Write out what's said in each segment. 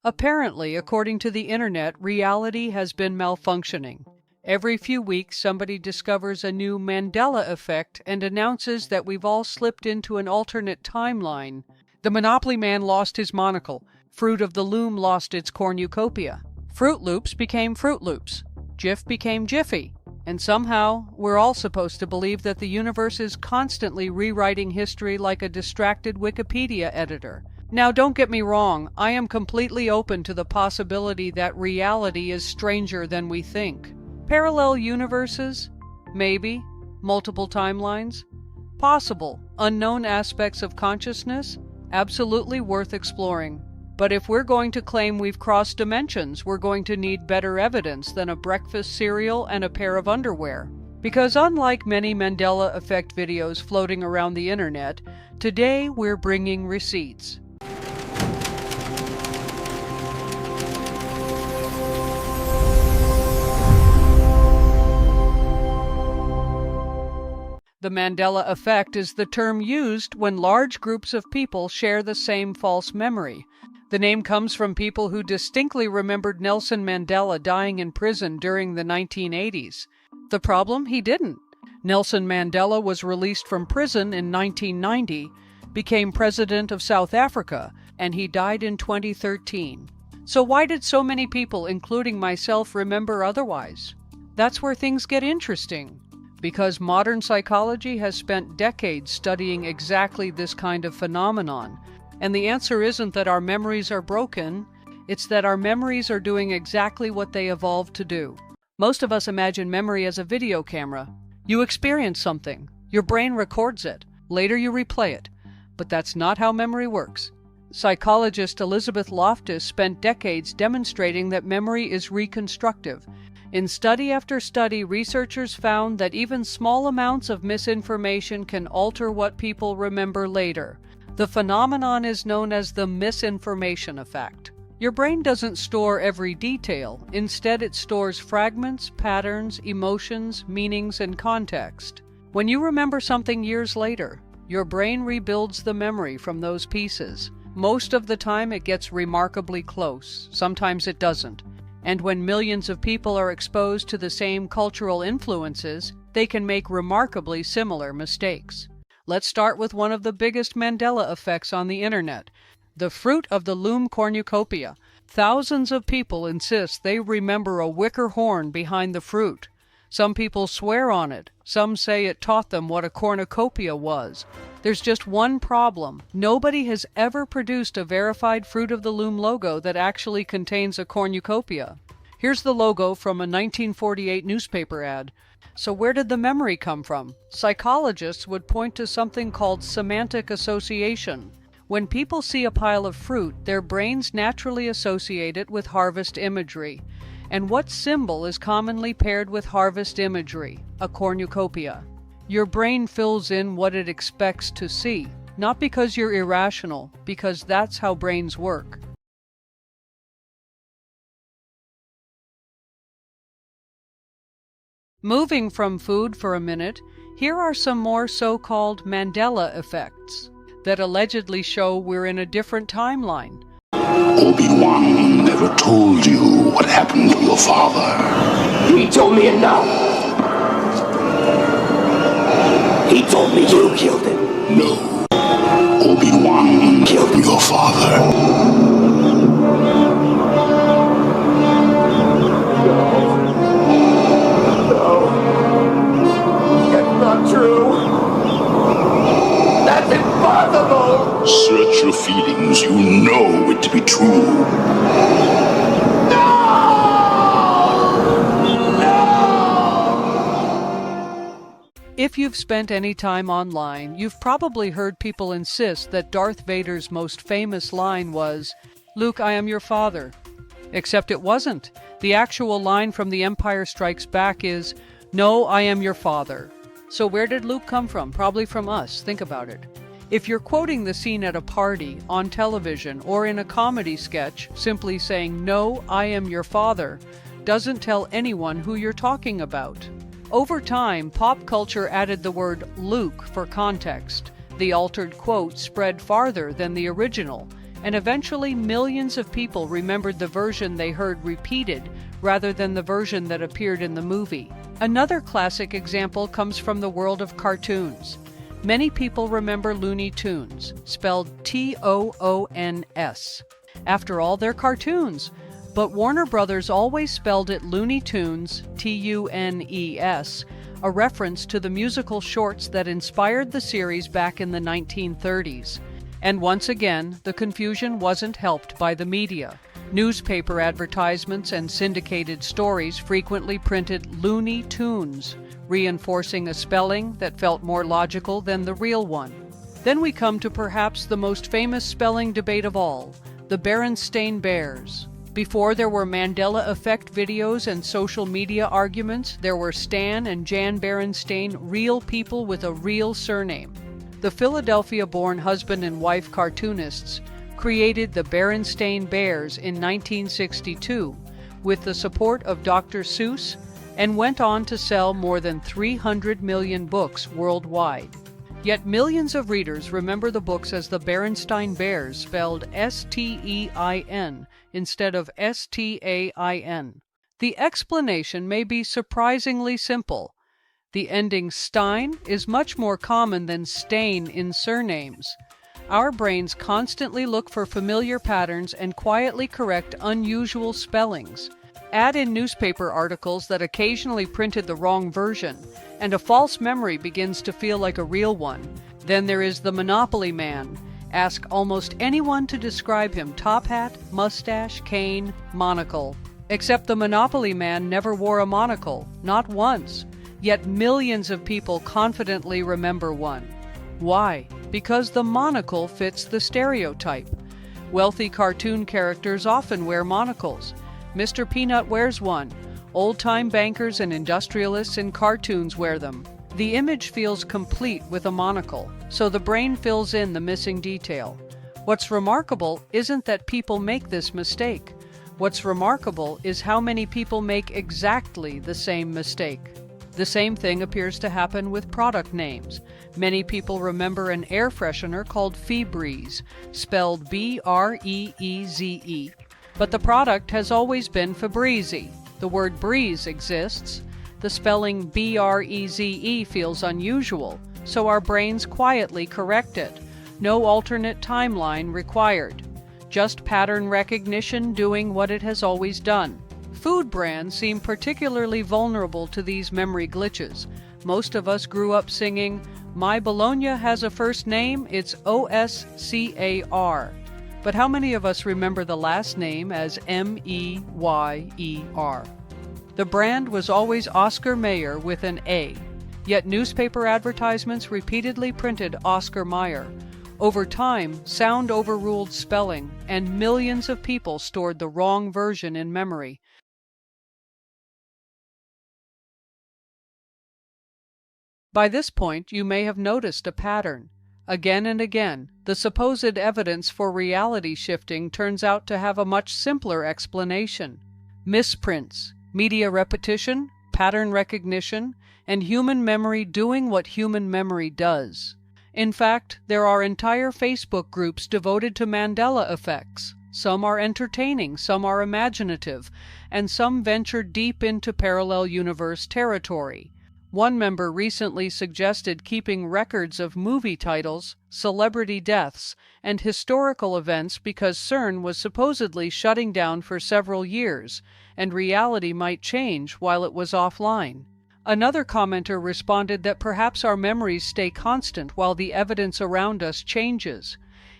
Apparently, according to the internet, reality has been malfunctioning. Every few weeks, somebody discovers a new Mandela Effect and announces that we've all slipped into an alternate timeline. The Monopoly man lost his monocle. Fruit of the Loom lost its cornucopia. Fruit Loops became Fruit Loops. Jif became Jiffy. And somehow, we're all supposed to believe that the universe is constantly rewriting history like a distracted Wikipedia editor. Now, don't get me wrong, I am completely open to the possibility that reality is stranger than we think. Parallel universes? Maybe. Multiple timelines? Possible. Unknown aspects of consciousness? Absolutely worth exploring. But if we're going to claim we've crossed dimensions, we're going to need better evidence than a breakfast cereal and a pair of underwear. Because unlike many Mandela Effect videos floating around the internet, today we're bringing receipts. The Mandela Effect is the term used when large groups of people share the same false memory. The name comes from people who distinctly remembered Nelson Mandela dying in prison during the 1980s. The problem? He didn't. Nelson Mandela was released from prison in 1990, became president of South Africa, and he died in 2013. So why did so many people, including myself, remember otherwise? That's where things get interesting. Because modern psychology has spent decades studying exactly this kind of phenomenon. And the answer isn't that our memories are broken, it's that our memories are doing exactly what they evolved to do. Most of us imagine memory as a video camera. You experience something, your brain records it, later you replay it. But that's not how memory works. Psychologist Elizabeth Loftus spent decades demonstrating that memory is reconstructive. In study after study, researchers found that even small amounts of misinformation can alter what people remember later. The phenomenon is known as the misinformation effect. Your brain doesn't store every detail. Instead, it stores fragments, patterns, emotions, meanings, and context. When you remember something years later, your brain rebuilds the memory from those pieces. Most of the time, it gets remarkably close. Sometimes it doesn't. And when millions of people are exposed to the same cultural influences, they can make remarkably similar mistakes. Let's start with one of the biggest Mandela effects on the internet, the fruit of the Loom cornucopia. Thousands of people insist they remember a wicker horn behind the fruit. Some people swear on it. Some say it taught them what a cornucopia was. There's just one problem. Nobody has ever produced a verified Fruit of the Loom logo that actually contains a cornucopia. Here's the logo from a 1948 newspaper ad. So where did the memory come from? Psychologists would point to something called semantic association. When people see a pile of fruit, their brains naturally associate it with harvest imagery. And what symbol is commonly paired with harvest imagery? A cornucopia. Your brain fills in what it expects to see, not because you're irrational, because that's how brains work. Moving from food for a minute, here are some more so-called Mandela effects that allegedly show we're in a different timeline. Obi-Wan never told you what happened to your father. He told me enough. He told me you killed him. No. Obi-Wan killed your father. True. That's impossible. Search your feelings. You know it to be true. No! If you've spent any time online, you've probably heard people insist that Darth Vader's most famous line was, "Luke, I am your father." Except it wasn't. The actual line from The Empire Strikes Back is, "No, I am your father." So where did Luke come from? Probably from us. Think about it. If you're quoting the scene at a party, on television, or in a comedy sketch, simply saying, "No, I am your father," doesn't tell anyone who you're talking about. Over time, pop culture added the word Luke for context. The altered quote spread farther than the original. and eventually millions of people remembered the version they heard repeated rather than the version that appeared in the movie. Another classic example comes from the world of cartoons. Many people remember Looney Tunes, spelled Toons. After all, they're cartoons, but Warner Brothers always spelled it Looney Tunes, Tunes, a reference to the musical shorts that inspired the series back in the 1930s. And once again, the confusion wasn't helped by the media. Newspaper advertisements and syndicated stories frequently printed Looney Tunes, reinforcing a spelling that felt more logical than the real one. Then we come to perhaps the most famous spelling debate of all, the Berenstain Bears. Before there were Mandela Effect videos and social media arguments, there were Stan and Jan Berenstain, real people with a real surname. The Philadelphia-born husband and wife cartoonists created the Berenstain Bears in 1962 with the support of Dr. Seuss and went on to sell more than 300 million books worldwide. Yet millions of readers remember the books as the Berenstain Bears, spelled Stein instead of Stain. The explanation may be surprisingly simple. The ending Stein is much more common than Stain in surnames. Our brains constantly look for familiar patterns and quietly correct unusual spellings. Add in newspaper articles that occasionally printed the wrong version, and a false memory begins to feel like a real one. Then there is the Monopoly Man. Ask almost anyone to describe him: top hat, mustache, cane, monocle. Except the Monopoly Man never wore a monocle, not once. Yet millions of people confidently remember one. Why? Because the monocle fits the stereotype. Wealthy cartoon characters often wear monocles. Mr. Peanut wears one. Old-time bankers and industrialists in cartoons wear them. The image feels complete with a monocle, so the brain fills in the missing detail. What's remarkable isn't that people make this mistake. What's remarkable is how many people make exactly the same mistake. The same thing appears to happen with product names. Many people remember an air freshener called Febreze, spelled Breeze, but the product has always been Febreze. The word breeze exists. The spelling Breze feels unusual, so our brains quietly correct it. No alternate timeline required. Just pattern recognition doing what it has always done. Food brands seem particularly vulnerable to these memory glitches. Most of us grew up singing, "My bologna has a first name, it's Oscar." But how many of us remember the last name as Meyer? The brand was always Oscar Mayer with an A, yet newspaper advertisements repeatedly printed Oscar Mayer. Over time, sound overruled spelling, and millions of people stored the wrong version in memory. By this point, you may have noticed a pattern. Again and again, the supposed evidence for reality shifting turns out to have a much simpler explanation. Misprints, media repetition, pattern recognition, and human memory doing what human memory does. In fact, there are entire Facebook groups devoted to Mandela effects. Some are entertaining, some are imaginative, and some venture deep into parallel universe territory. One member recently suggested keeping records of movie titles, celebrity deaths, and historical events because CERN was supposedly shutting down for several years, and reality might change while it was offline. Another commenter responded that perhaps our memories stay constant while the evidence around us changes.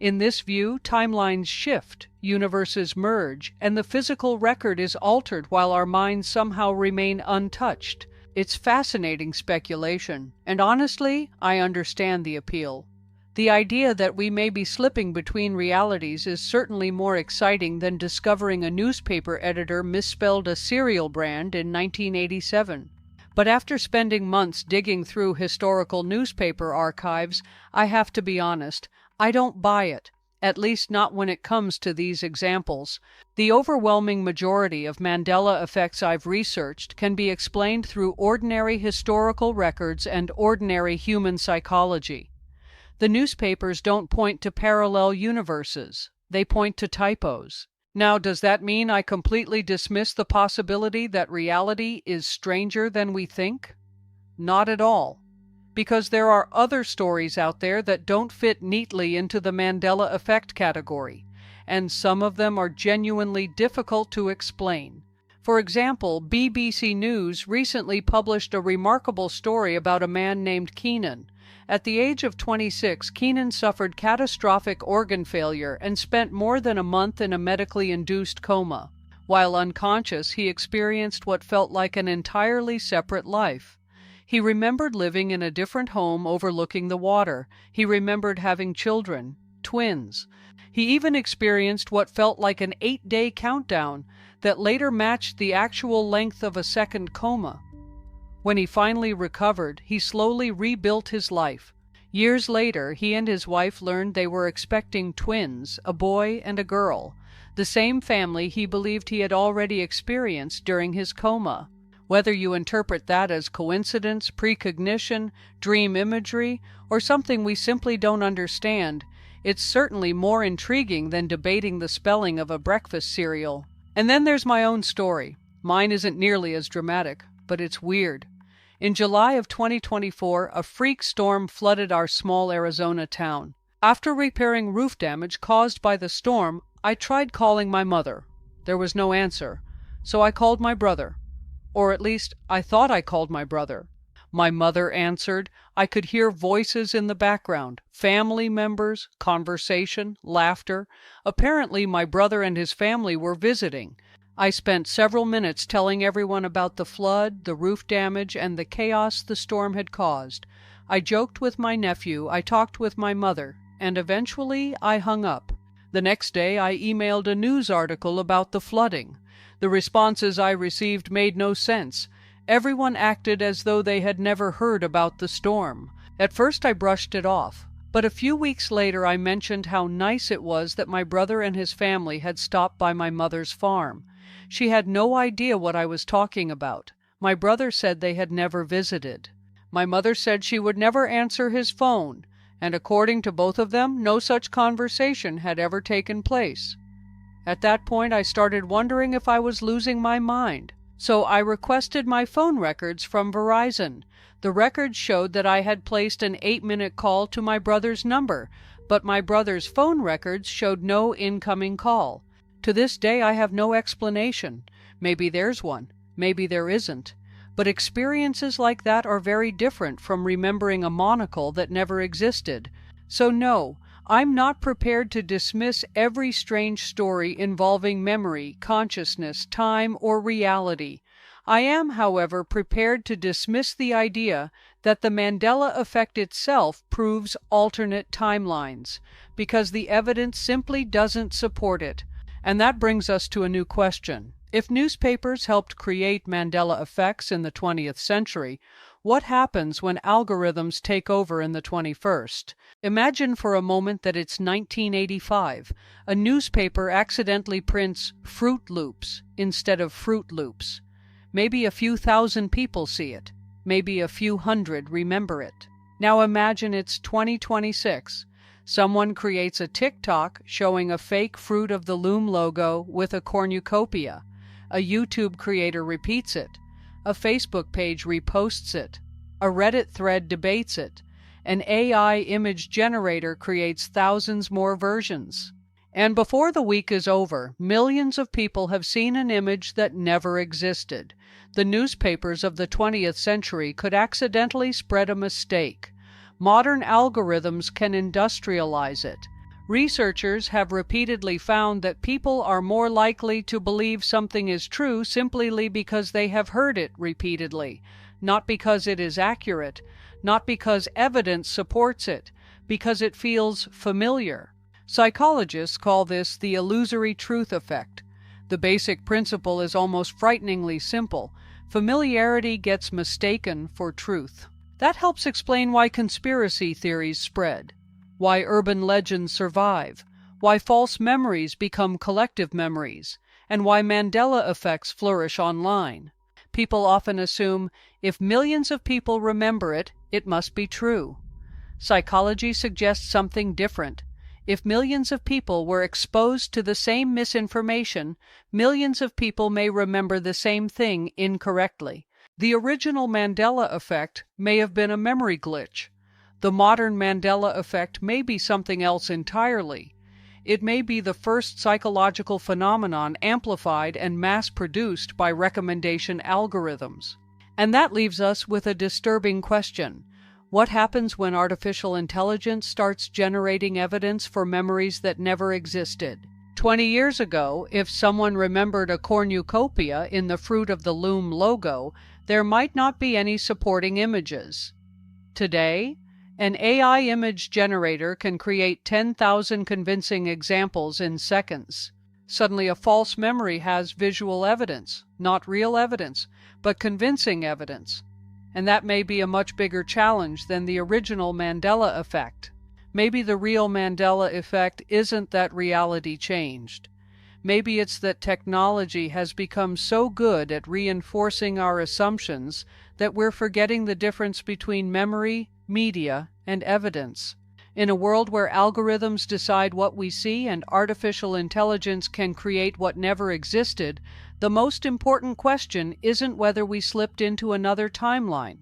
In this view, timelines shift, universes merge, and the physical record is altered while our minds somehow remain untouched. It's fascinating speculation, and honestly, I understand the appeal. The idea that we may be slipping between realities is certainly more exciting than discovering a newspaper editor misspelled a cereal brand in 1987. But after spending months digging through historical newspaper archives, I have to be honest, I don't buy it. At least not when it comes to these examples. The overwhelming majority of Mandela effects I've researched can be explained through ordinary historical records and ordinary human psychology. The newspapers don't point to parallel universes. They point to typos. Now, does that mean I completely dismiss the possibility that reality is stranger than we think? Not at all. Because there are other stories out there that don't fit neatly into the Mandela Effect category, and some of them are genuinely difficult to explain. For example, BBC News recently published a remarkable story about a man named Keenan. At the age of 26, Keenan suffered catastrophic organ failure and spent more than a month in a medically induced coma. While unconscious, he experienced what felt like an entirely separate life. He remembered living in a different home overlooking the water. He remembered having children, twins. He even experienced what felt like an 8-day countdown that later matched the actual length of a second coma. When he finally recovered, he slowly rebuilt his life. Years later, he and his wife learned they were expecting twins, a boy and a girl, the same family he believed he had already experienced during his coma. Whether you interpret that as coincidence, precognition, dream imagery, or something we simply don't understand, it's certainly more intriguing than debating the spelling of a breakfast cereal. And then there's my own story. Mine isn't nearly as dramatic, but it's weird. In July of 2024, a freak storm flooded our small Arizona town. After repairing roof damage caused by the storm, I tried calling my mother. There was no answer, so I called my brother. Or at least, I thought I called my brother. My mother answered. I could hear voices in the background, family members, conversation, laughter. Apparently, my brother and his family were visiting. I spent several minutes telling everyone about the flood, the roof damage, and the chaos the storm had caused. I joked with my nephew, I talked with my mother, and eventually I hung up. The next day I emailed a news article about the flooding. The responses I received made no sense. Everyone acted as though they had never heard about the storm. At first I brushed it off, but a few weeks later I mentioned how nice it was that my brother and his family had stopped by my mother's farm. She had no idea what I was talking about. My brother said they had never visited. My mother said she would never answer his phone, and according to both of them, no such conversation had ever taken place. At that point, I started wondering if I was losing my mind. So I requested my phone records from Verizon. The records showed that I had placed an 8-minute call to my brother's number, but my brother's phone records showed no incoming call. To this day, I have no explanation. Maybe there's one, maybe there isn't. But experiences like that are very different from remembering a monocle that never existed. So no, I'm not prepared to dismiss every strange story involving memory, consciousness, time, or reality. I am, however, prepared to dismiss the idea that the Mandela Effect itself proves alternate timelines, because the evidence simply doesn't support it. And that brings us to a new question. If newspapers helped create Mandela effects in the 20th century, what happens when algorithms take over in the 21st? Imagine for a moment that it's 1985. A newspaper accidentally prints Fruit Loops instead of Fruit Loops. Maybe a few thousand people see it. Maybe a few hundred remember it. Now imagine it's 2026. Someone creates a TikTok showing a fake Fruit of the Loom logo with a cornucopia. A YouTube creator repeats it. A Facebook page reposts it. A Reddit thread debates it. An AI image generator creates thousands more versions. And before the week is over, millions of people have seen an image that never existed. The newspapers of the 20th century could accidentally spread a mistake. Modern algorithms can industrialize it. Researchers have repeatedly found that people are more likely to believe something is true simply because they have heard it repeatedly, not because it is accurate, not because evidence supports it, because it feels familiar. Psychologists call this the illusory truth effect. The basic principle is almost frighteningly simple. Familiarity gets mistaken for truth. That helps explain why conspiracy theories spread, why urban legends survive, why false memories become collective memories, and why Mandela effects flourish online. People often assume if millions of people remember it, it must be true. Psychology suggests something different. If millions of people were exposed to the same misinformation, millions of people may remember the same thing incorrectly. The original Mandela Effect may have been a memory glitch. The modern Mandela Effect may be something else entirely. It may be the first psychological phenomenon amplified and mass-produced by recommendation algorithms. And that leaves us with a disturbing question. What happens when artificial intelligence starts generating evidence for memories that never existed? 20 years ago, if someone remembered a cornucopia in the fruit of the Loom logo, there might not be any supporting images. Today, an AI image generator can create 10,000 convincing examples in seconds. Suddenly, a false memory has visual evidence, not real evidence, but convincing evidence. And that may be a much bigger challenge than the original Mandela Effect. Maybe the real Mandela Effect isn't that reality changed. Maybe it's that technology has become so good at reinforcing our assumptions that we're forgetting the difference between memory, media, and evidence. In a world where algorithms decide what we see and artificial intelligence can create what never existed, the most important question isn't whether we slipped into another timeline.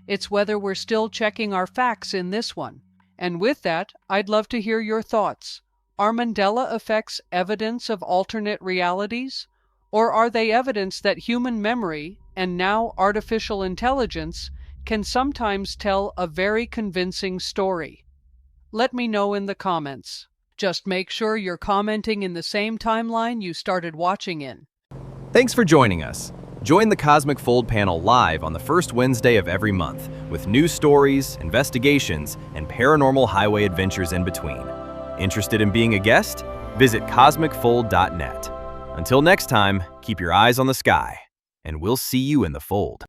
It's whether we're still checking our facts in this one. And with that, I'd love to hear your thoughts. Are Mandela effects evidence of alternate realities? Or are they evidence that human memory, and now artificial intelligence, can sometimes tell a very convincing story? Let me know in the comments. Just make sure you're commenting in the same timeline you started watching in. Thanks for joining us. Join the Cosmic Fold panel live on the first Wednesday of every month with news stories, investigations, and paranormal highway adventures in between. Interested in being a guest? Visit cosmicfold.net. Until next time, keep your eyes on the sky, and we'll see you in the fold.